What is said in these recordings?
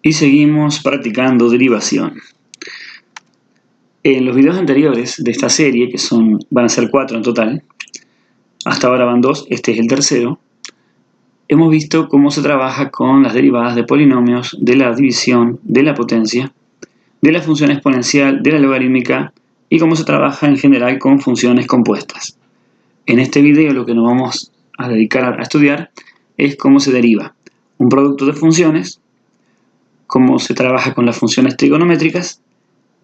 Y seguimos practicando derivación. En los videos anteriores de esta serie, que van a ser 4 en total, hasta ahora van 2, este es el tercero, hemos visto cómo se trabaja con las derivadas de polinomios, de la división, de la potencia, de la función exponencial, de la logarítmica y cómo se trabaja en general con funciones compuestas. En este video lo que nos vamos a dedicar a estudiar es cómo se deriva un producto de funciones, cómo se trabaja con las funciones trigonométricas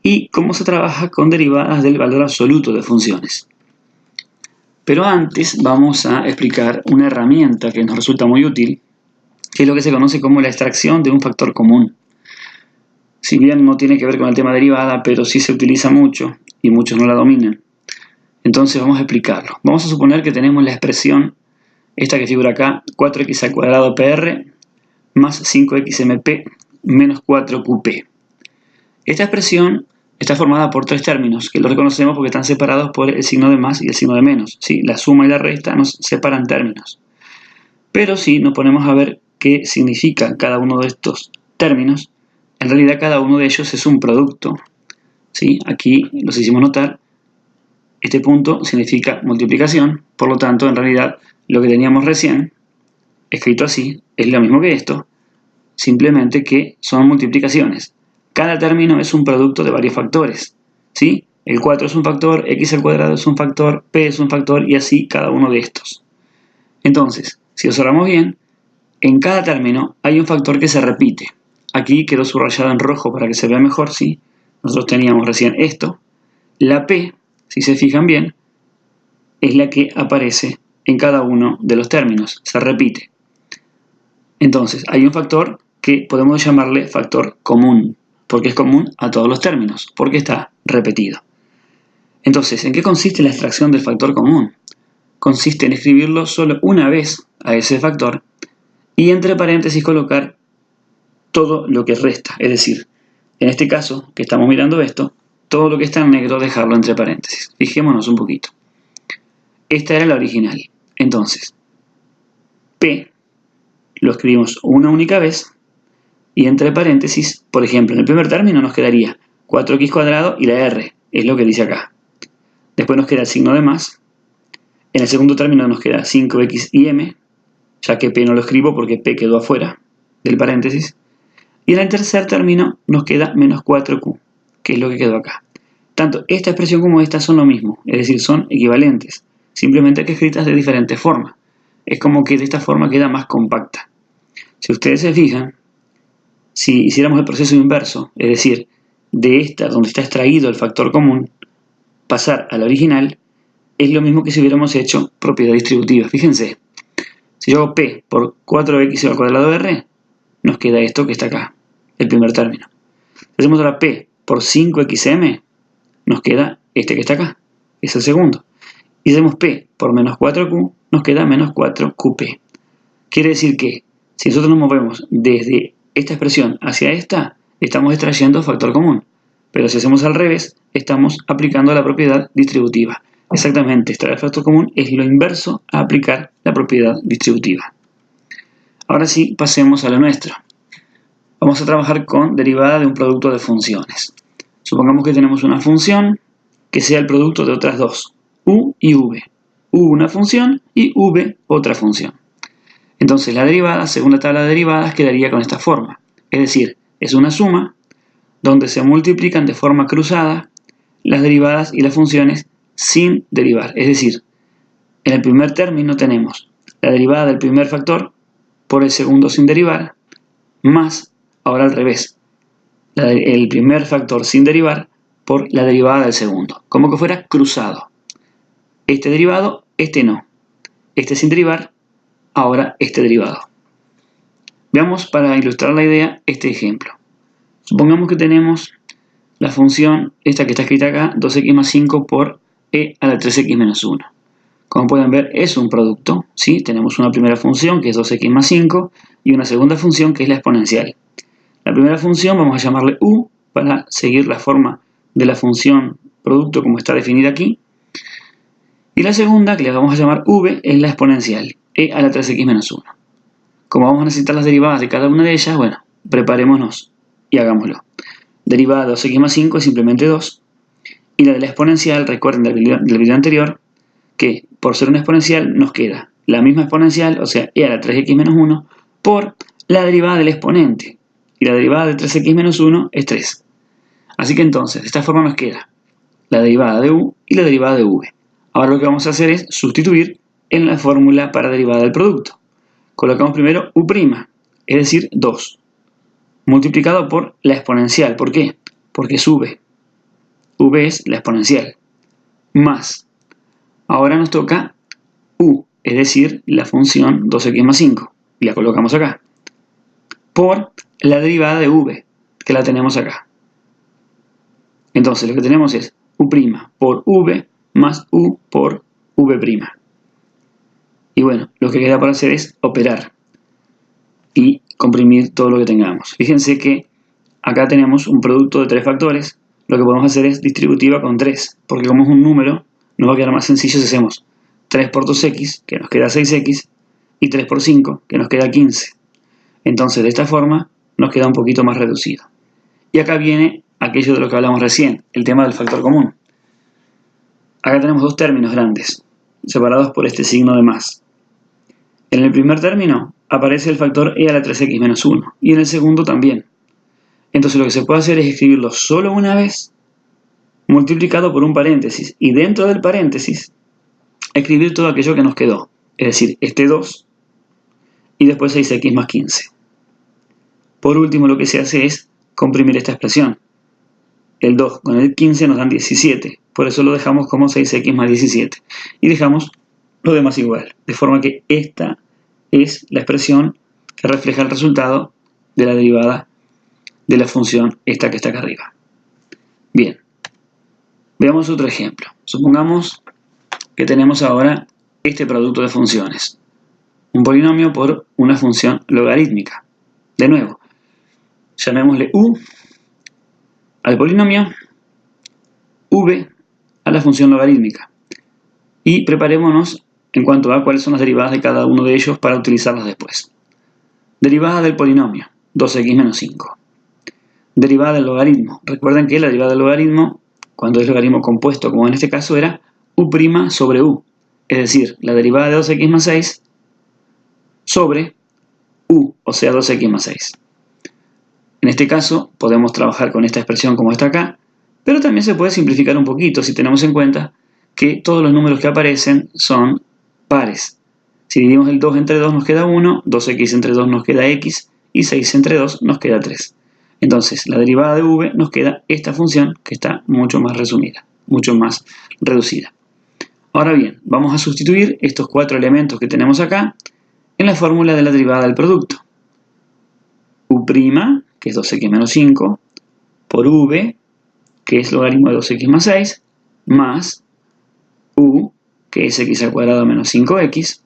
y cómo se trabaja con derivadas del valor absoluto de funciones. Pero antes vamos a explicar una herramienta que nos resulta muy útil, que es lo que se conoce como la extracción de un factor común. Si bien no tiene que ver con el tema derivada, pero sí se utiliza mucho y muchos no la dominan. Entonces vamos a explicarlo. Vamos a suponer que tenemos la expresión, esta que figura acá, 4x al cuadrado PR más 5xmp menos 4qp. Esta expresión está formada por 3 términos, que los reconocemos porque están separados por el signo de más y el signo de menos. ¿Sí? La suma y la resta nos separan términos. Pero si nos ponemos a ver qué significa cada uno de estos términos, en realidad cada uno de ellos es un producto. ¿Sí? Aquí los hicimos notar. Este punto significa multiplicación, por lo tanto, en realidad, lo que teníamos recién, escrito así, es lo mismo que esto, simplemente que son multiplicaciones. Cada término es un producto de varios factores, ¿sí? El 4 es un factor, x al cuadrado es un factor, p es un factor y así cada uno de estos. Entonces, si observamos bien, en cada término hay un factor que se repite. Aquí quedó subrayado en rojo para que se vea mejor, ¿sí? Nosotros teníamos recién esto. La p, si se fijan bien, es la que aparece en cada uno de los términos, se repite. Entonces, hay un factor que podemos llamarle factor común, porque es común a todos los términos, porque está repetido. Entonces, ¿en qué consiste la extracción del factor común? Consiste en escribirlo solo una vez a ese factor y entre paréntesis colocar todo lo que resta. Es decir, en este caso, que estamos mirando esto, todo lo que está en negro dejarlo entre paréntesis. Fijémonos un poquito. Esta era la original. Entonces, P lo escribimos una única vez y entre paréntesis, por ejemplo, en el primer término nos quedaría 4x cuadrado y la R, es lo que dice acá. Después nos queda el signo de más. En el segundo término nos queda 5x y m, ya que P no lo escribo porque P quedó afuera del paréntesis. Y en el tercer término nos queda menos 4q, que es lo que quedó acá. Tanto esta expresión como esta son lo mismo, es decir, son equivalentes, simplemente que escritas de diferente forma. Es como que de esta forma queda más compacta. Si ustedes se fijan, si hiciéramos el proceso inverso, es decir, de esta donde está extraído el factor común, pasar a la original, es lo mismo que si hubiéramos hecho propiedad distributiva. Fíjense, si yo hago P por 4x al cuadrado de R, nos queda esto que está acá, el primer término. Si hacemos ahora P por 5xm, nos queda este que está acá, que es el segundo. Y si hacemos P por menos 4q, nos queda menos 4qp. Quiere decir que si nosotros nos movemos desde esta expresión hacia esta, estamos extrayendo factor común. Pero si hacemos al revés, estamos aplicando la propiedad distributiva. Exactamente, extraer factor común es lo inverso a aplicar la propiedad distributiva. Ahora sí, pasemos a lo nuestro. Vamos a trabajar con derivada de un producto de funciones. Supongamos que tenemos una función que sea el producto de otras dos, u y v. U una función y v otra función. Entonces la derivada, según la tabla de derivadas, quedaría con esta forma. Es decir, es una suma donde se multiplican de forma cruzada las derivadas y las funciones sin derivar. Es decir, en el primer término tenemos la derivada del primer factor por el segundo sin derivar, más, ahora al revés, el primer factor sin derivar por la derivada del segundo. Como que fuera cruzado. Este derivado, este no. Este sin derivar, ahora este derivado. Veamos para ilustrar la idea este ejemplo. Supongamos que tenemos la función, esta que está escrita acá, 2x más 5 por e a la 3x menos 1. Como pueden ver, es un producto, ¿sí? Tenemos una primera función que es 2x más 5 y una segunda función que es la exponencial. La primera función vamos a llamarle u para seguir la forma de la función producto como está definida aquí. Y la segunda, que le vamos a llamar v, es la exponencial, e a la 3x menos 1. Como vamos a necesitar las derivadas de cada una de ellas, bueno, preparémonos y hagámoslo. Derivada de 2x más 5 es simplemente 2. Y la de la exponencial, recuerden del video anterior, que por ser una exponencial nos queda la misma exponencial, o sea, e a la 3x menos 1, por la derivada del exponente. Y la derivada de 3x menos 1 es 3. Así que entonces, de esta forma nos queda la derivada de u y la derivada de v. Ahora lo que vamos a hacer es sustituir en la fórmula para derivada del producto. Colocamos primero u', es decir, 2, multiplicado por la exponencial. ¿Por qué? Porque es v. V es la exponencial. Más. Ahora nos toca u, es decir, la función 2x más 5. Y la colocamos acá. Por la derivada de v, que la tenemos acá. Entonces lo que tenemos es u' por v más u por v'. Y bueno, lo que queda por hacer es operar y comprimir todo lo que tengamos. Fíjense que acá tenemos un producto de 3 factores. Lo que podemos hacer es distributiva con 3, porque como es un número, nos va a quedar más sencillo si hacemos 3 por 2x, que nos queda 6x, y 3 por 5, que nos queda 15. Entonces, de esta forma, nos queda un poquito más reducido. Y acá viene aquello de lo que hablamos recién, el tema del factor común. Acá tenemos dos términos grandes, separados por este signo de más. En el primer término aparece el factor e a la 3x menos 1, y en el segundo también. Entonces lo que se puede hacer es escribirlo solo una vez, multiplicado por un paréntesis, y dentro del paréntesis, escribir todo aquello que nos quedó, es decir, este 2, y después 6x más 15. Por último, lo que se hace es comprimir esta expresión. El 2 con el 15 nos dan 17, por eso lo dejamos como 6x más 17, y dejamos lo demás igual, de forma que esta es la expresión que refleja el resultado de la derivada de la función esta que está acá arriba. Bien, veamos otro ejemplo. Supongamos que tenemos ahora este producto de funciones, un polinomio por una función logarítmica. De nuevo, llamémosle u al polinomio, v a la función logarítmica, y preparémonos en cuanto a cuáles son las derivadas de cada uno de ellos para utilizarlas después. Derivada del polinomio, 2x menos 5. Derivada del logaritmo. Recuerden que la derivada del logaritmo, cuando es logaritmo compuesto, como en este caso, era u' sobre u. Es decir, la derivada de 2x más 6 sobre u, o sea, 2x más 6. En este caso, podemos trabajar con esta expresión como está acá, pero también se puede simplificar un poquito si tenemos en cuenta que todos los números que aparecen son pares. Si dividimos el 2 entre 2 nos queda 1, 2x entre 2 nos queda x, y 6 entre 2 nos queda 3. Entonces, la derivada de v nos queda esta función que está mucho más resumida, mucho más reducida. Ahora bien, vamos a sustituir estos 4 elementos que tenemos acá en la fórmula de la derivada del producto. U', que es 2x menos 5, por v, que es logaritmo de 2x más 6, más u, que es x al cuadrado menos 5x,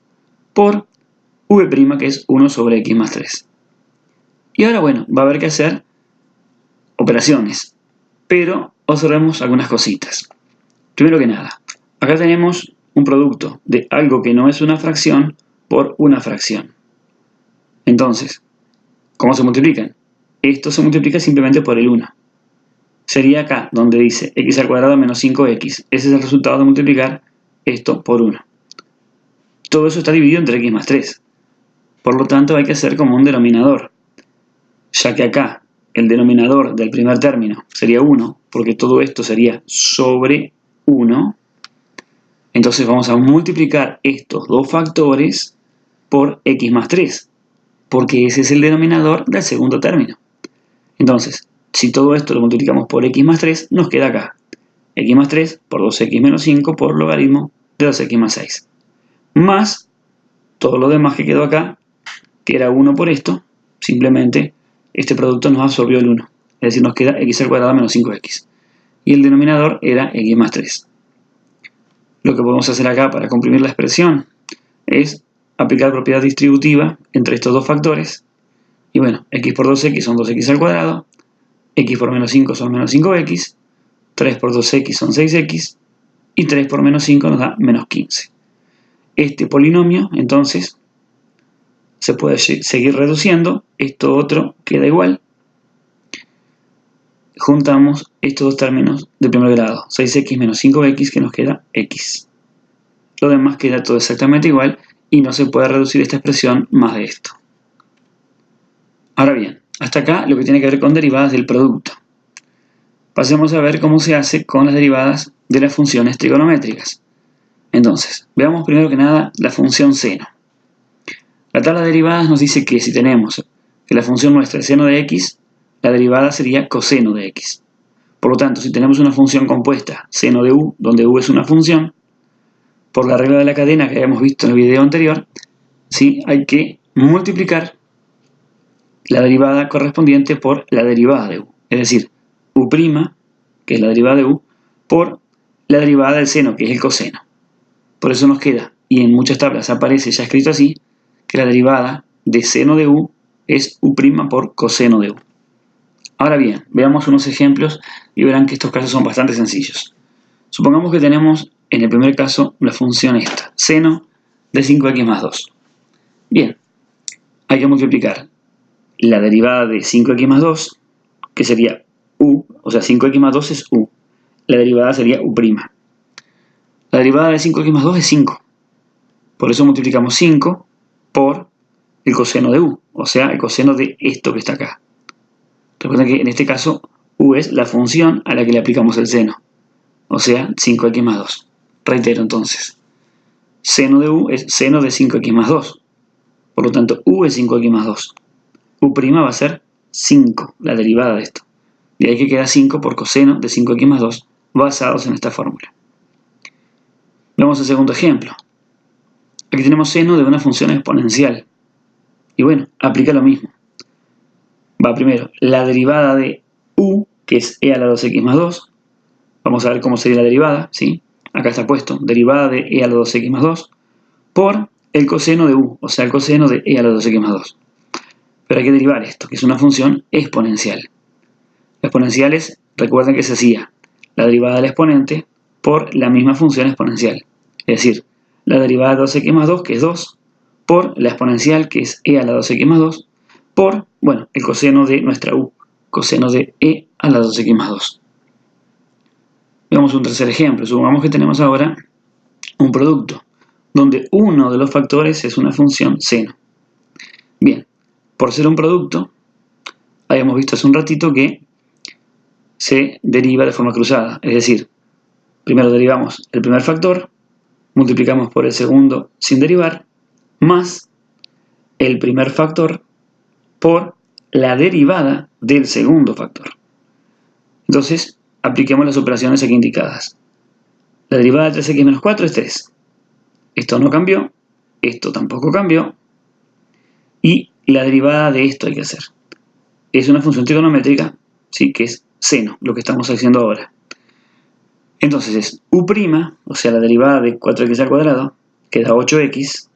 por v', que es 1 sobre x más 3. Y ahora, bueno, va a haber que hacer operaciones, pero observemos algunas cositas. Primero que nada, acá tenemos un producto de algo que no es una fracción por una fracción. Entonces, ¿cómo se multiplican? Esto se multiplica simplemente por el 1. Sería acá donde dice x al cuadrado menos 5x. Ese es el resultado de multiplicar esto por 1. Todo eso está dividido entre x más 3. Por lo tanto, hay que hacer como un denominador, ya que acá el denominador del primer término sería 1, porque todo esto sería sobre 1. Entonces vamos a multiplicar estos dos factores por x más 3, porque ese es el denominador del segundo término. Entonces, si todo esto lo multiplicamos por x más 3, nos queda acá x más 3 por 2x menos 5 por logaritmo de 2x más 6. Más todo lo demás que quedó acá, que era 1 por esto, simplemente este producto nos absorbió el 1. Es decir, nos queda x al cuadrado menos 5x. Y el denominador era x más 3. Lo que podemos hacer acá para comprimir la expresión es aplicar propiedad distributiva entre estos dos factores. Y bueno, x por 2x son 2x al cuadrado, x por menos 5 son menos 5x, 3 por 2x son 6x, y 3 por menos 5 nos da menos 15. Este polinomio, entonces, se puede seguir reduciendo, esto otro queda igual. Juntamos estos dos términos de primer grado, 6x menos 5x, que nos queda x. Lo demás queda todo exactamente igual y no se puede reducir esta expresión más de esto. Ahora bien, hasta acá lo que tiene que ver con derivadas del producto. Pasemos a ver cómo se hace con las derivadas de las funciones trigonométricas. Entonces, veamos primero que nada la función seno. La tabla de derivadas nos dice que si tenemos que la función nuestra es seno de x, la derivada sería coseno de x. Por lo tanto, si tenemos una función compuesta, seno de u, donde u es una función, por la regla de la cadena que habíamos visto en el video anterior, ¿sí? Hay que multiplicar la derivada correspondiente por la derivada de u. Es decir, u', que es la derivada de u, por la derivada del seno, que es el coseno. Por eso nos queda, y en muchas tablas aparece ya escrito así, que la derivada de seno de u es u' por coseno de u. Ahora bien, veamos unos ejemplos y verán que estos casos son bastante sencillos. Supongamos que tenemos, en el primer caso, la función esta, seno de 5x más 2. Bien, hay que multiplicar la derivada de 5x más 2, que sería u, o sea, 5x más 2 es u. La derivada sería u'. La derivada de 5x más 2 es 5. Por eso multiplicamos 5 por el coseno de u, o sea, el coseno de esto que está acá. Recuerden que en este caso u es la función a la que le aplicamos el seno, o sea, 5x más 2. Reitero entonces, seno de u es seno de 5x más 2. Por lo tanto, u es 5x más 2. U' va a ser 5, la derivada de esto. De ahí que queda 5 por coseno de 5x más 2, basados en esta fórmula. Vamos al segundo ejemplo. Aquí tenemos seno de una función exponencial. Y bueno, aplica lo mismo. Va primero la derivada de u, que es e a la 2x más 2. Vamos a ver cómo sería la derivada, ¿sí? Acá está puesto, derivada de e a la 2x más 2, por el coseno de u, o sea, el coseno de e a la 2x más 2. Pero hay que derivar esto, que es una función exponencial. La exponencial es, recuerden que se hacía la derivada del exponente por la misma función exponencial. Es decir, la derivada de 2x más 2, que es 2, por la exponencial, que es e a la 2x más 2, por, bueno, el coseno de nuestra u, coseno de e a la 2x más 2. Veamos un tercer ejemplo. Supongamos que tenemos ahora un producto, donde uno de los factores es una función seno. Bien, por ser un producto, habíamos visto hace un ratito que se deriva de forma cruzada. Es decir, primero derivamos el primer factor, multiplicamos por el segundo sin derivar, más el primer factor por la derivada del segundo factor. Entonces, apliquemos las operaciones aquí indicadas. La derivada de 3x menos 4 es 3. Esto no cambió, esto tampoco cambió, y la derivada de esto hay que hacer. Es una función trigonométrica, ¿sí? Que es seno, lo que estamos haciendo ahora. Entonces es u', o sea, la derivada de 4x al cuadrado, que da 8x,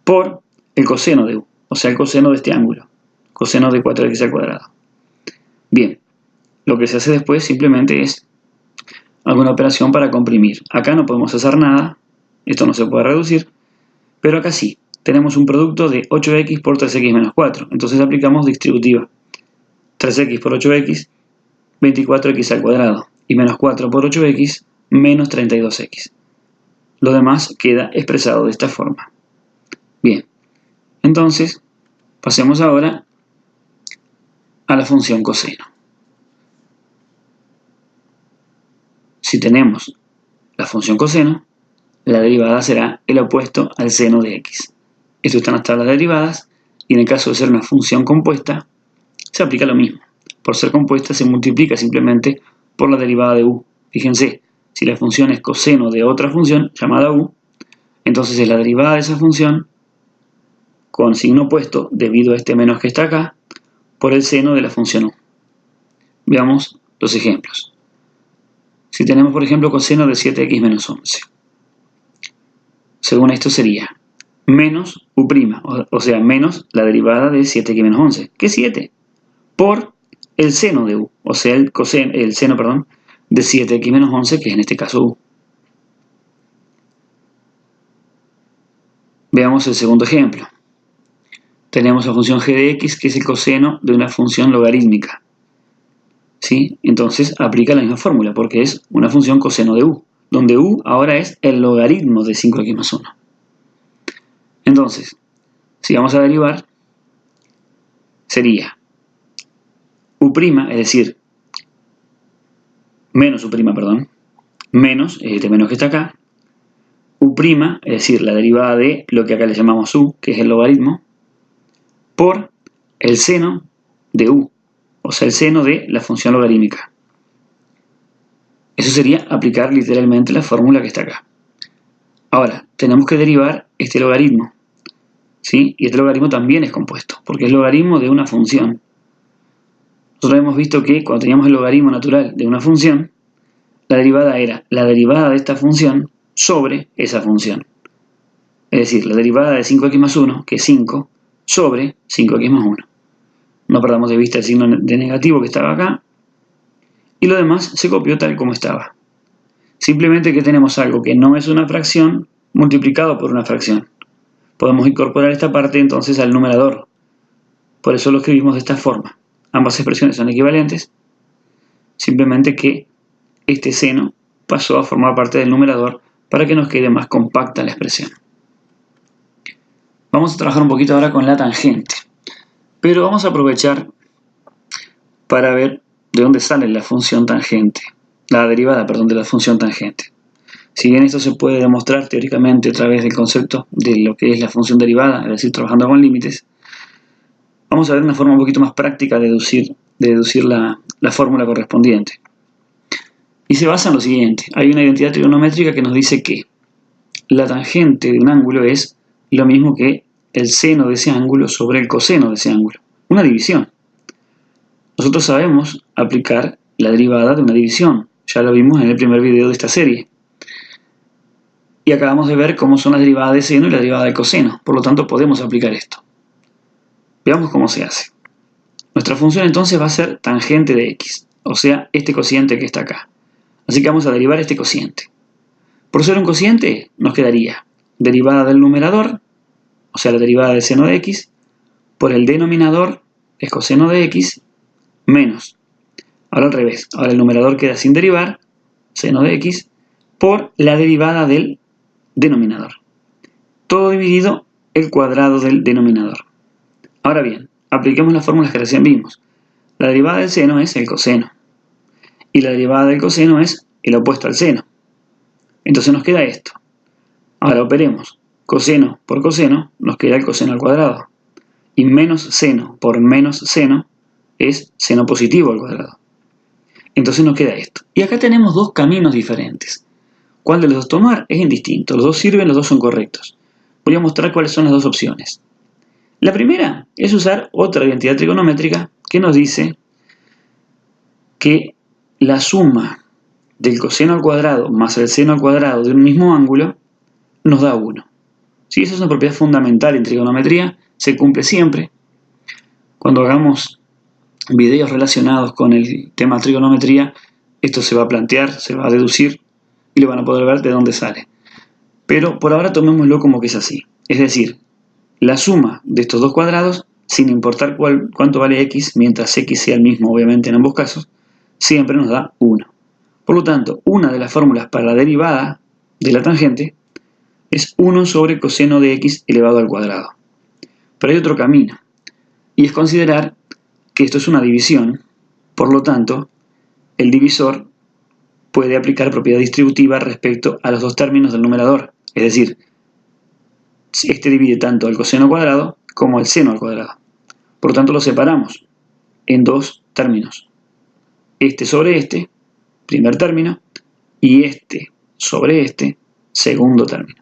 por el coseno de u, o sea, el coseno de este ángulo, coseno de 4x al cuadrado. Bien, lo que se hace después simplemente es alguna operación para comprimir. Acá no podemos hacer nada, esto no se puede reducir, pero acá sí. Tenemos un producto de 8x por 3x menos 4, entonces aplicamos distributiva. 3x por 8x, 24x al cuadrado, y menos 4 por 8x, menos 32x. Lo demás queda expresado de esta forma. Bien, entonces pasemos ahora a la función coseno. Si tenemos la función coseno, la derivada será el opuesto al seno de x. Esto está en las tablas de derivadas, y en el caso de ser una función compuesta, se aplica lo mismo. Por ser compuesta se multiplica simplemente por la derivada de u. Fíjense, si la función es coseno de otra función llamada u, entonces es la derivada de esa función con signo opuesto, debido a este menos que está acá, por el seno de la función u. Veamos los ejemplos. Si tenemos, por ejemplo, coseno de 7x menos 11. Según esto sería menos u', o sea, menos la derivada de 7x menos 11, que es 7, por el seno de u, o sea, el seno de 7x menos 11, que es en este caso u. Veamos el segundo ejemplo. tenemos la función g de x, que es el coseno de una función logarítmica. ¿Sí? Entonces aplica la misma fórmula, porque es una función coseno de u, donde u ahora es el logaritmo de 5x más 1. Entonces, si vamos a derivar, sería u', es decir, menos u', perdón, menos, este menos que está acá, u', es decir, la derivada de lo que acá le llamamos u, que es el logaritmo, por el seno de u, o sea, el seno de la función logarítmica. Eso sería aplicar literalmente la fórmula que está acá. Ahora, tenemos que derivar este logaritmo, ¿sí? Y este logaritmo también es compuesto, porque es logaritmo de una función. Nosotros hemos visto que cuando teníamos el logaritmo natural de una función, la derivada era la derivada de esta función sobre esa función. Es decir, la derivada de 5x más 1, que es 5, sobre 5x más 1. No perdamos de vista el signo de negativo que estaba acá. Y lo demás se copió tal como estaba. Simplemente que tenemos algo que no es una fracción multiplicado por una fracción. Podemos incorporar esta parte entonces al numerador. Por eso lo escribimos de esta forma. Ambas expresiones son equivalentes, simplemente que este seno pasó a formar parte del numerador para que nos quede más compacta la expresión. Vamos a trabajar un poquito ahora con la tangente, pero vamos a aprovechar para ver de dónde sale la función tangente, la derivada, perdón, de la función tangente. Si bien esto se puede demostrar teóricamente a través del concepto de lo que es la función derivada, es decir, trabajando con límites, vamos a ver una forma un poquito más práctica de deducir la fórmula correspondiente. Y se basa en lo siguiente. Hay una identidad trigonométrica que nos dice que la tangente de un ángulo es lo mismo que el seno de ese ángulo sobre el coseno de ese ángulo. Una división. Nosotros sabemos aplicar la derivada de una división. Ya lo vimos en el primer video de esta serie. Y acabamos de ver cómo son las derivadas de seno y la derivada de coseno. Por lo tanto, podemos aplicar esto. Veamos cómo se hace. Nuestra función entonces va a ser tangente de x, o sea, este cociente que está acá. Así que vamos a derivar este cociente. Por ser un cociente, nos quedaría derivada del numerador, o sea, la derivada del seno de x, por el denominador, es coseno de x, menos. Ahora al revés, ahora el numerador queda sin derivar, seno de x, por la derivada del denominador. Todo dividido el cuadrado del denominador. Ahora bien, apliquemos las fórmulas que recién vimos. La derivada del seno es el coseno. Y la derivada del coseno es el opuesto al seno. Entonces nos queda esto. Ahora operemos. Coseno por coseno nos queda el coseno al cuadrado. Y menos seno por menos seno es seno positivo al cuadrado. Entonces nos queda esto. Y acá tenemos dos caminos diferentes. ¿Cuál de los dos tomar? Es indistinto. Los dos sirven, los dos son correctos. Voy a mostrar cuáles son las dos opciones. La primera es usar otra identidad trigonométrica que nos dice que la suma del coseno al cuadrado más el seno al cuadrado de un mismo ángulo nos da 1. ¿Sí? Esa es una propiedad fundamental en trigonometría, se cumple siempre. Cuando hagamos videos relacionados con el tema trigonometría, esto se va a plantear, se va a deducir y lo van a poder ver de dónde sale. Pero por ahora tomémoslo como que es así. Es decir, la suma de estos dos cuadrados, sin importar cuánto vale x, mientras x sea el mismo obviamente en ambos casos, siempre nos da 1. Por lo tanto, una de las fórmulas para la derivada de la tangente es 1 sobre coseno de x elevado al cuadrado. Pero hay otro camino, y es considerar que esto es una división, por lo tanto, el divisor puede aplicar propiedad distributiva respecto a los dos términos del numerador, es decir, este divide tanto el coseno cuadrado como el seno al cuadrado. Por lo tanto, lo separamos en dos términos. Este sobre este, primer término, y este sobre este, segundo término.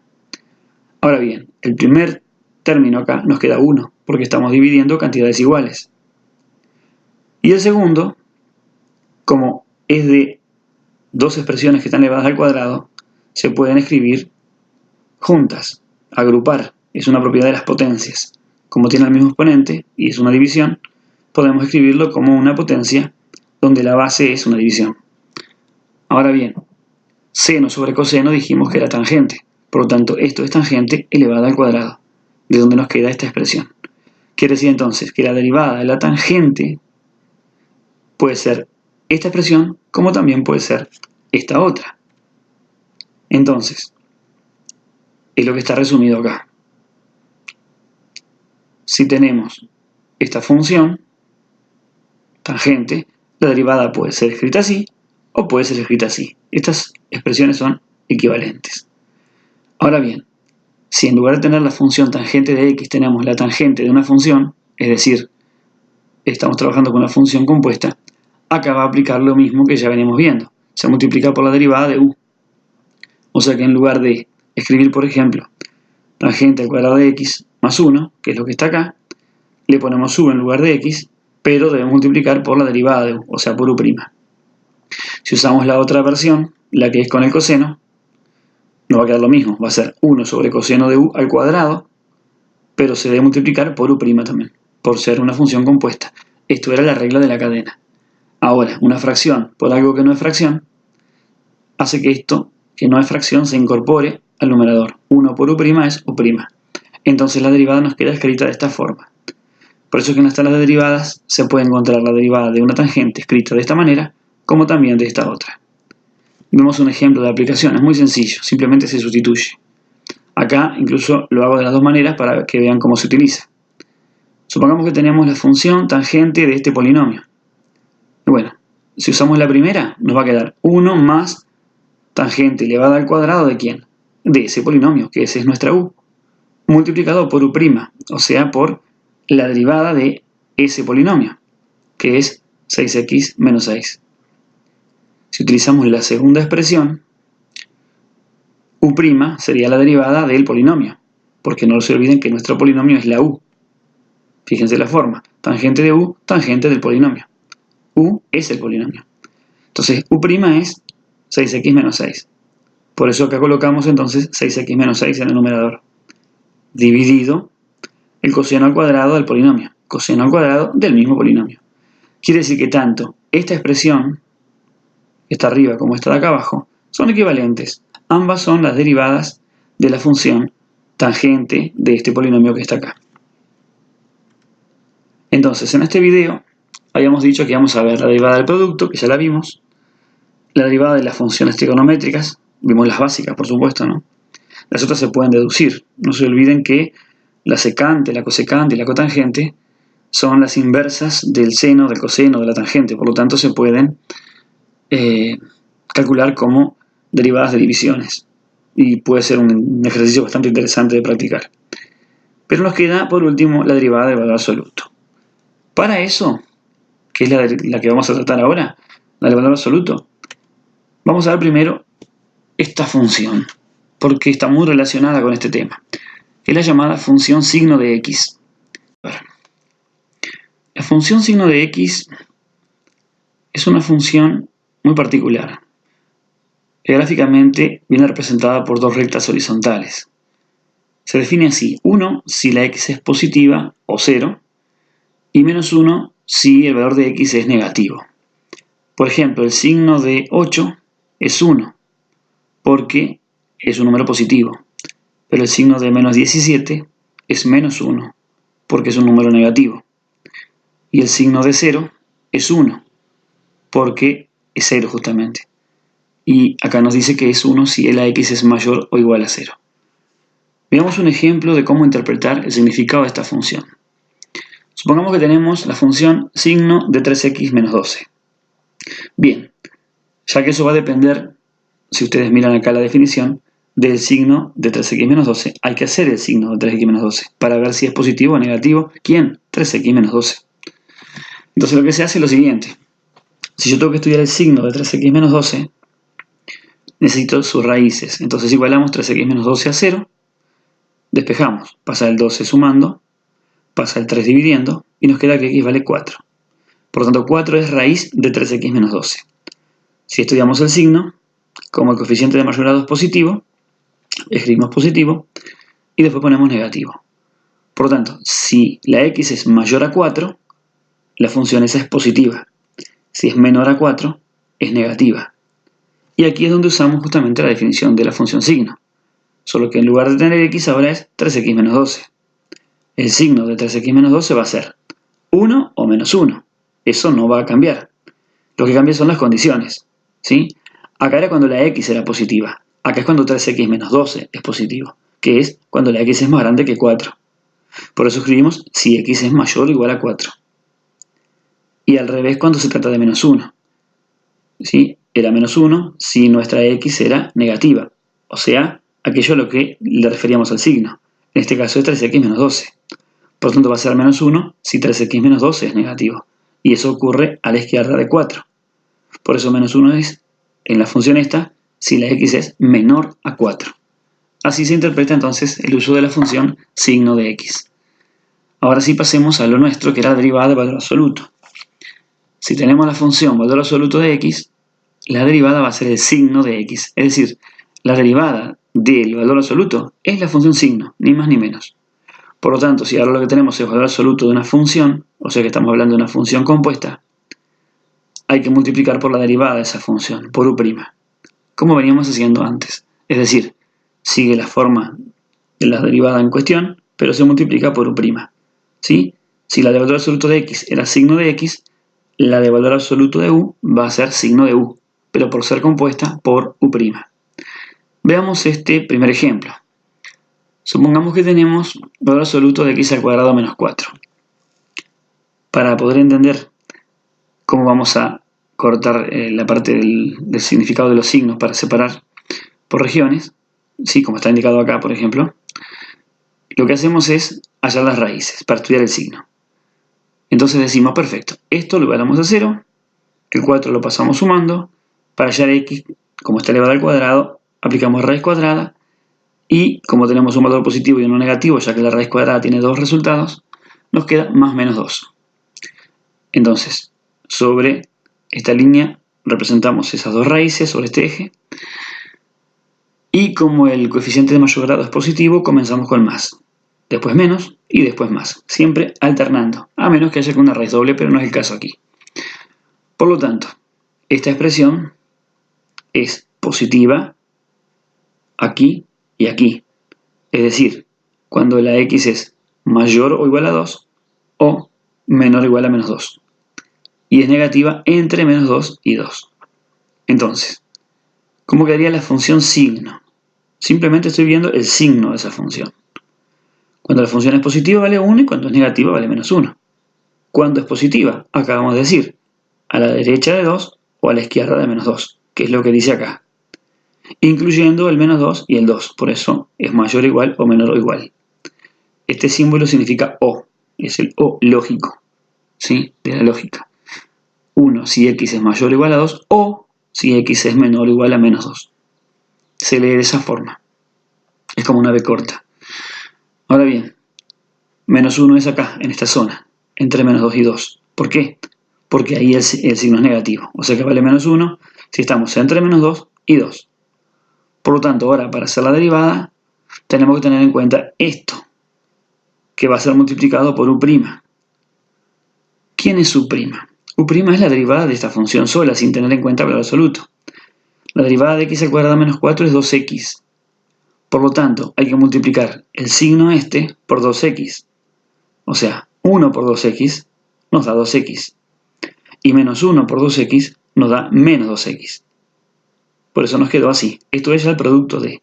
Ahora bien, el primer término acá nos queda 1, porque estamos dividiendo cantidades iguales. Y el segundo, como es de dos expresiones que están elevadas al cuadrado, se pueden escribir juntas, agrupar, es una propiedad de las potencias. Como tiene el mismo exponente y es una división, podemos escribirlo como una potencia donde la base es una división. Ahora bien, seno sobre coseno dijimos que era tangente, por lo tanto esto es tangente elevada al cuadrado, de donde nos queda esta expresión. Quiere decir entonces que la derivada de la tangente puede ser esta expresión, como también puede ser esta otra. Entonces, es lo que está resumido acá. Si tenemos esta función tangente, la derivada puede ser escrita así o puede ser escrita así. Estas expresiones son equivalentes. Ahora bien, si en lugar de tener la función tangente de x tenemos la tangente de una función, es decir, estamos trabajando con una función compuesta, acá va a aplicar lo mismo que ya veníamos viendo. Se multiplica por la derivada de u. O sea que en lugar de escribir, por ejemplo, tangente al cuadrado de x más 1, que es lo que está acá, le ponemos u en lugar de x, pero debemos multiplicar por la derivada de u, o sea, por u'. Si usamos la otra versión, la que es con el coseno, no va a quedar lo mismo, va a ser 1 sobre coseno de u al cuadrado, pero se debe multiplicar por u' también, por ser una función compuesta. Esto era la regla de la cadena. Ahora, una fracción por algo que no es fracción, hace que esto, que no es fracción, se incorpore al numerador. 1 por u' es u'. Entonces la derivada nos queda escrita de esta forma. Por eso que en las tablas de derivadas se puede encontrar la derivada de una tangente escrita de esta manera, como también de esta otra. Vemos un ejemplo de aplicación, es muy sencillo, simplemente se sustituye. Acá incluso lo hago de las dos maneras para que vean cómo se utiliza. Supongamos que tenemos la función tangente de este polinomio. Y bueno, si usamos la primera, nos va a quedar 1 más tangente elevada al cuadrado ¿de quién? De ese polinomio, que ese es nuestra u, multiplicado por u', o sea, por la derivada de ese polinomio, que es 6x menos 6. Si utilizamos la segunda expresión, u' sería la derivada del polinomio, porque no se olviden que nuestro polinomio es la u. Fíjense la forma, tangente de u, tangente del polinomio. U es el polinomio. Entonces, u' es 6x menos 6. Por eso acá colocamos entonces 6x menos 6 en el numerador, dividido el coseno al cuadrado del polinomio, coseno al cuadrado del mismo polinomio. Quiere decir que tanto esta expresión, esta arriba como esta de acá abajo, son equivalentes. Ambas son las derivadas de la función tangente de este polinomio que está acá. Entonces, en este video habíamos dicho que íbamos a ver la derivada del producto, que ya la vimos, la derivada de las funciones trigonométricas, vimos las básicas, por supuesto, ¿no? Las otras se pueden deducir. No se olviden que la secante, la cosecante y la cotangente son las inversas del seno, del coseno, de la tangente. Por lo tanto, se pueden calcular como derivadas de divisiones. Y puede ser un ejercicio bastante interesante de practicar. Pero nos queda, por último, la derivada del valor absoluto. Para eso, que es la que vamos a tratar ahora, la del valor absoluto, vamos a ver primero esta función, porque está muy relacionada con este tema, que es la llamada función signo de x. La función signo de x es una función muy particular, que gráficamente viene representada por dos rectas horizontales. Se define así: 1 si la x es positiva o 0, y menos 1 si el valor de x es negativo. Por ejemplo, el signo de 8 es 1, porque es un número positivo, pero el signo de menos 17 es menos 1, porque es un número negativo. Y el signo de 0 es 1, porque es 0 justamente. Y acá nos dice que es 1 si la x es mayor o igual a 0. Veamos un ejemplo de cómo interpretar el significado de esta función. Supongamos que tenemos la función signo de 3x menos 12. Bien, ya que eso va a depender, si ustedes miran acá la definición, del signo de 3x menos 12, hay que hacer el signo de 3x menos 12 para ver si es positivo o negativo. ¿Quién? 3x menos 12. Entonces lo que se hace es lo siguiente. Si yo tengo que estudiar el signo de 3x menos 12, necesito sus raíces. Entonces igualamos 3x menos 12 a 0, despejamos, pasa el 12 sumando, pasa el 3 dividiendo, y nos queda que x vale 4. Por lo tanto, 4 es raíz de 3x menos 12. Si estudiamos el signo, como el coeficiente de mayor grado es positivo, escribimos positivo y después ponemos negativo. Por lo tanto, si la x es mayor a 4, la función esa es positiva. Si es menor a 4, es negativa. Y aquí es donde usamos justamente la definición de la función signo. Solo que en lugar de tener x ahora es 3x menos 12. el signo de 3x menos 12 va a ser 1 o menos 1. Eso no va a cambiar. Lo que cambia son las condiciones, ¿sí? Acá era cuando la x era positiva. Acá es cuando 3x menos 12 es positivo, que es cuando la x es más grande que 4. Por eso escribimos si x es mayor o igual a 4. Y al revés cuando se trata de menos 1. ¿Sí? Era menos 1 si nuestra x era negativa. O sea, aquello a lo que le referíamos al signo. En este caso es 3x menos 12. Por lo tanto va a ser menos 1 si 3x menos 12 es negativo. Y eso ocurre a la izquierda de 4. Por eso menos 1 es, en la función esta, si la x es menor a 4. Así se interpreta entonces el uso de la función signo de x. Ahora sí pasemos a lo nuestro, que era la derivada de valor absoluto. Si tenemos la función valor absoluto de x, la derivada va a ser el signo de x. Es decir, la derivada del valor absoluto es la función signo, ni más ni menos. Por lo tanto, si ahora lo que tenemos es valor absoluto de una función, o sea que estamos hablando de una función compuesta, hay que multiplicar por la derivada de esa función, por u', como veníamos haciendo antes. Es decir, sigue la forma de la derivada en cuestión, pero se multiplica por u'. ¿Sí? Si la de valor absoluto de x era signo de x, la de valor absoluto de u va a ser signo de u, pero por ser compuesta por u'. Veamos este primer ejemplo. Supongamos que tenemos valor absoluto de x al cuadrado menos 4. Para poder entender cómo vamos a cortar la parte del significado de los signos para separar por regiones, ¿sí? Como está indicado acá, por ejemplo, lo que hacemos es hallar las raíces para estudiar el signo. Entonces decimos, perfecto, esto lo igualamos a 0, el 4 lo pasamos sumando, para hallar x, como está elevado al cuadrado, aplicamos raíz cuadrada, y como tenemos un valor positivo y uno negativo, ya que la raíz cuadrada tiene dos resultados, nos queda más menos 2. Entonces, sobre esta línea representamos esas dos raíces sobre este eje, y como el coeficiente de mayor grado es positivo, comenzamos con más, después menos y después más, siempre alternando, a menos que haya una raíz doble, pero no es el caso aquí. Por lo tanto, esta expresión es positiva aquí y aquí, es decir, cuando la x es mayor o igual a 2 o menor o igual a menos 2, y es negativa entre menos 2 y 2. Entonces, ¿cómo quedaría la función signo? Simplemente estoy viendo el signo de esa función. Cuando la función es positiva vale 1 y cuando es negativa vale menos 1. Cuando es positiva, acabamos de decir, a la derecha de 2 o a la izquierda de menos 2, que es lo que dice acá, incluyendo el menos 2 y el 2, por eso es mayor o igual o menor o igual. Este símbolo significa o, es el o lógico, ¿sí? De la lógica. 1 si x es mayor o igual a 2 o si x es menor o igual a menos 2. Se lee de esa forma. Es como una B corta. Ahora bien, menos 1 es acá, en esta zona, entre menos 2 y 2. ¿Por qué? Porque ahí el signo es negativo. O sea que vale menos 1 si estamos entre menos 2 y 2. Por lo tanto, ahora para hacer la derivada, tenemos que tener en cuenta esto, que va a ser multiplicado por u'. ¿Quién es u'? U' es la derivada de esta función sola, sin tener en cuenta el valor absoluto. La derivada de x al cuadrado menos 4 es 2x. Por lo tanto, hay que multiplicar el signo este por 2x. O sea, 1 por 2x nos da 2x. Y menos 1 por 2x nos da menos 2x. Por eso nos quedó así. Esto es el producto de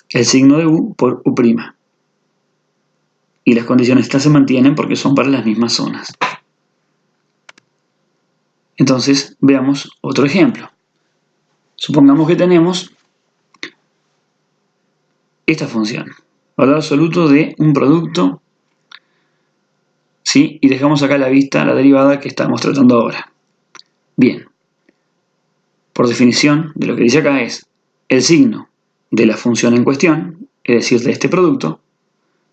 el signo de u por u'. Y las condiciones estas se mantienen porque son para las mismas zonas. Entonces, veamos otro ejemplo. Supongamos que tenemos esta función. Valor absoluto de un producto, ¿sí? Y dejamos acá a la vista la derivada que estamos tratando ahora. Bien. Por definición, de lo que dice acá es el signo de la función en cuestión, es decir, de este producto,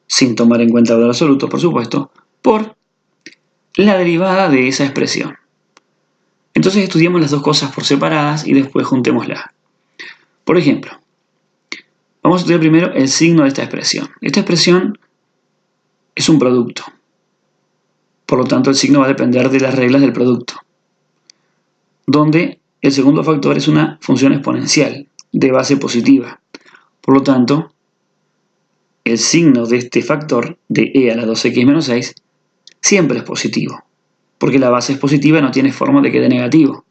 sin tomar en cuenta el valor absoluto, por supuesto, por la derivada de esa expresión. Entonces estudiamos las dos cosas por separadas y después juntémoslas. Por ejemplo, vamos a estudiar primero el signo de esta expresión. Esta expresión es un producto. Por lo tanto, el signo va a depender de las reglas del producto. Donde el segundo factor es una función exponencial de base positiva. Por lo tanto, el signo de este factor, de e a la 2x menos 6, siempre es positivo, porque la base es positiva y no tiene forma de que quede negativo.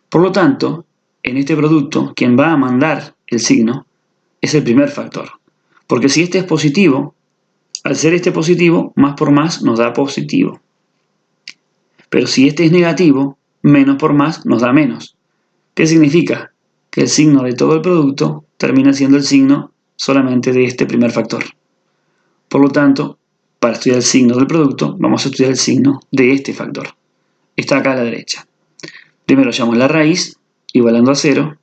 Por lo tanto, en este producto, quien va a mandar el signo es el primer factor, porque si este es positivo, al ser este positivo, más por más nos da positivo. Pero si este es negativo, menos por más nos da menos. ¿Qué significa? Que el signo de todo el producto termina siendo el signo solamente de este primer factor. Por lo tanto, para estudiar el signo del producto, vamos a estudiar el signo de este factor. Está acá a la derecha. Primero llamamos la raíz, igualando a 0.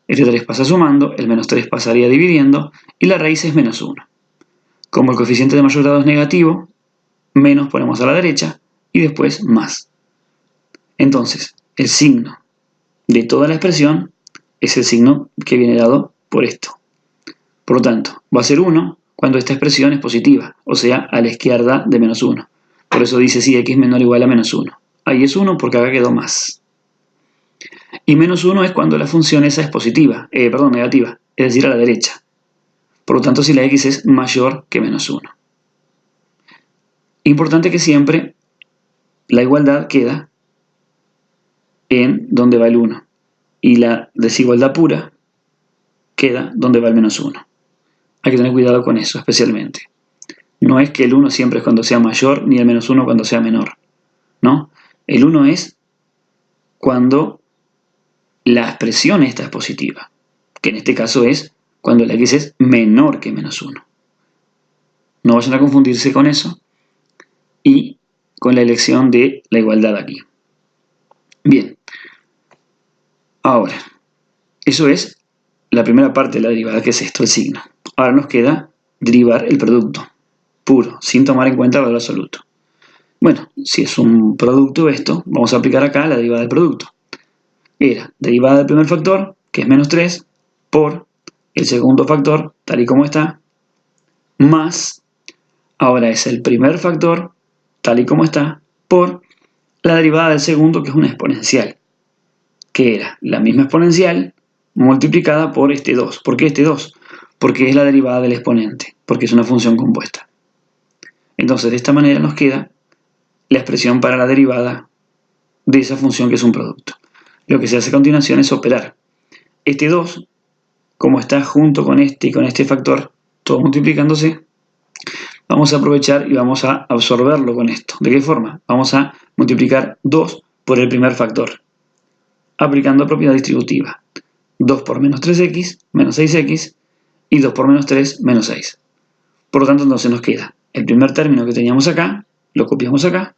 Este 3 pasa sumando, el menos 3 pasaría dividiendo, y la raíz es menos 1. Como el coeficiente de mayor grado es negativo, menos ponemos a la derecha, y después más. Entonces, el signo de toda la expresión es el signo que viene dado por esto. Por lo tanto, va a ser 1 cuando esta expresión es positiva, o sea, a la izquierda de menos 1. Por eso dice si x menor o igual a menos 1. Ahí es 1 porque acá quedó más. Y menos 1 es cuando la función esa es positiva, negativa, es decir, a la derecha. Por lo tanto, si la x es mayor que menos 1. Importante que siempre la igualdad queda en donde va el 1. Y la desigualdad pura queda donde va el menos 1. Hay que tener cuidado con eso, especialmente. No es que el 1 siempre es cuando sea mayor, ni el menos 1 cuando sea menor. ¿No? El 1 es cuando la expresión esta es positiva, que en este caso es cuando la x es menor que menos 1. No vayan a confundirse con eso y con la elección de la igualdad aquí. Bien. Ahora, eso es la primera parte de la derivada, que es esto, el signo. Ahora nos queda derivar el producto puro, sin tomar en cuenta el valor absoluto. Bueno, si es un producto esto, vamos a aplicar acá la derivada del producto. Era derivada del primer factor, que es menos 3, por el segundo factor, tal y como está, más, ahora es el primer factor, tal y como está, por la derivada del segundo, que es una exponencial, que era la misma exponencial multiplicada por este 2. ¿Por qué este 2? Porque es la derivada del exponente, porque es una función compuesta. Entonces, de esta manera nos queda la expresión para la derivada de esa función que es un producto. Lo que se hace a continuación es operar. Este 2, como está junto con este y con este factor, todo multiplicándose, vamos a aprovechar y vamos a absorberlo con esto. ¿De qué forma? Vamos a multiplicar 2 por el primer factor, aplicando propiedad distributiva. 2 por menos 3x, menos 6x, y 2 por menos 3, menos 6. Por lo tanto, entonces nos queda el primer término que teníamos acá, lo copiamos acá,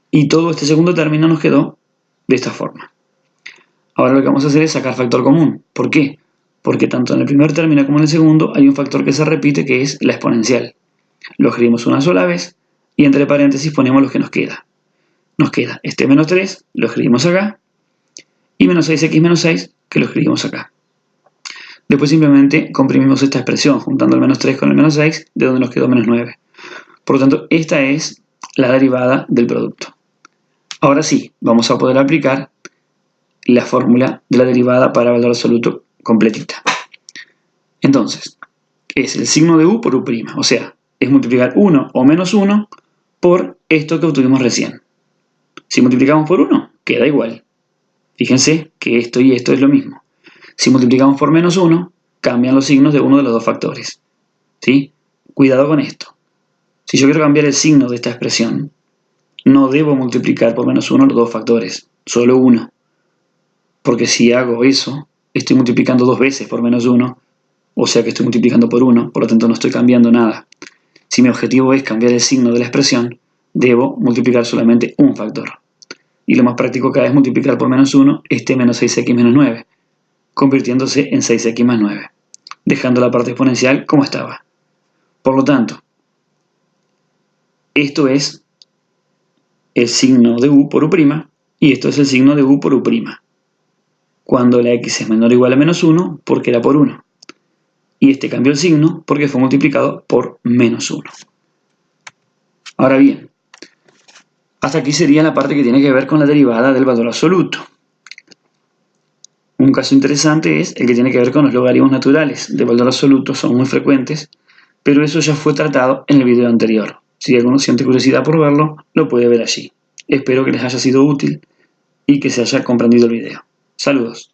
y todo este segundo término nos quedó de esta forma. Ahora lo que vamos a hacer es sacar factor común. ¿Por qué? Porque tanto en el primer término como en el segundo hay un factor que se repite, que es la exponencial. Lo escribimos una sola vez y entre paréntesis ponemos lo que nos queda. Nos queda este menos 3, lo escribimos acá, y menos 6x menos 6, que lo escribimos acá. Después simplemente comprimimos esta expresión, juntando el menos 3 con el menos 6, de donde nos quedó menos 9. Por lo tanto, esta es la derivada del producto. Ahora sí, vamos a poder aplicar la fórmula de la derivada para valor absoluto completita. Entonces, es el signo de u por u', o sea, es multiplicar 1 o menos 1 por esto que obtuvimos recién. Si multiplicamos por 1, queda igual. Fíjense que esto y esto es lo mismo. Si multiplicamos por menos 1, cambian los signos de uno de los dos factores. ¿Sí? Cuidado con esto. Si yo quiero cambiar el signo de esta expresión, no debo multiplicar por menos 1 los dos factores, solo uno. Porque si hago eso, estoy multiplicando dos veces por menos 1, o sea que estoy multiplicando por 1, por lo tanto no estoy cambiando nada. Si mi objetivo es cambiar el signo de la expresión, debo multiplicar solamente un factor. Y lo más práctico acá es multiplicar por menos 1 este menos 6x menos 9, convirtiéndose en 6x más 9, dejando la parte exponencial como estaba. Por lo tanto, esto es el signo de u por u' y esto es el signo de u por u', cuando la x es menor o igual a menos 1 porque era por 1. Y este cambió el signo porque fue multiplicado por menos 1. Ahora bien, hasta aquí sería la parte que tiene que ver con la derivada del valor absoluto. Un caso interesante es el que tiene que ver con los logaritmos naturales de valor absoluto, son muy frecuentes, pero eso ya fue tratado en el video anterior. Si alguno siente curiosidad por verlo, lo puede ver allí. Espero que les haya sido útil y que se haya comprendido el video. Saludos.